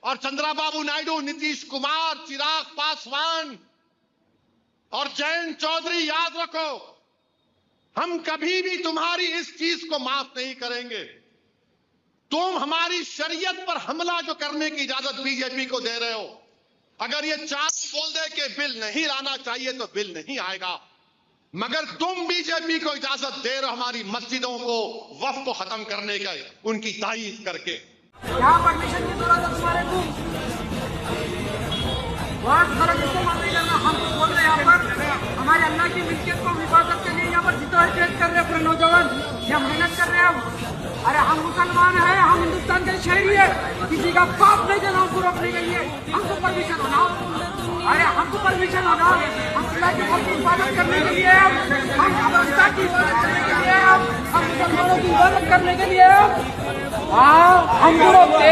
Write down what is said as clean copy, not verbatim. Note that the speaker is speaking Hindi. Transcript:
और चंद्रबाबू नायडू, नीतीश कुमार, चिराग पासवान और जयंत चौधरी, याद रखो, हम कभी भी तुम्हारी इस चीज को माफ नहीं करेंगे। तुम हमारी शरीयत पर हमला जो करने की इजाजत बीजेपी को दे रहे हो, अगर ये चारों बोल दे कि बिल नहीं लाना चाहिए तो बिल नहीं आएगा, मगर तुम बीजेपी को इजाजत दे रहे हो हमारी मस्जिदों को, वक्फ को खत्म करने का, उनकी तायीद करके। क्या परमिशन की जरूरत है तुम्हारे को? बहुत फर्क इस्तेमाल नहीं करना। हम तो बोल रहे हैं यहाँ पर हमारे अल्लाह की मिल्कियत को हिफाजत के लिए यहाँ पर जिद्दोजहद कर रहे हैं अपने नौजवान, यहाँ मेहनत कर रहे हैं। अरे हम मुसलमान हैं, हम हिंदुस्तान के शहरी है, किसी का बाप नहीं देना हमको रोकने के लिए। हमको परमिशन होना, अरे हमको परमिशन होना, हम अल्लाह के घर की हिफाजत करने के लिए, हम अवस्था की हिफाजत करने के लिए, हम मुसलमानों की हिफाजत करने के लिए हम रोकते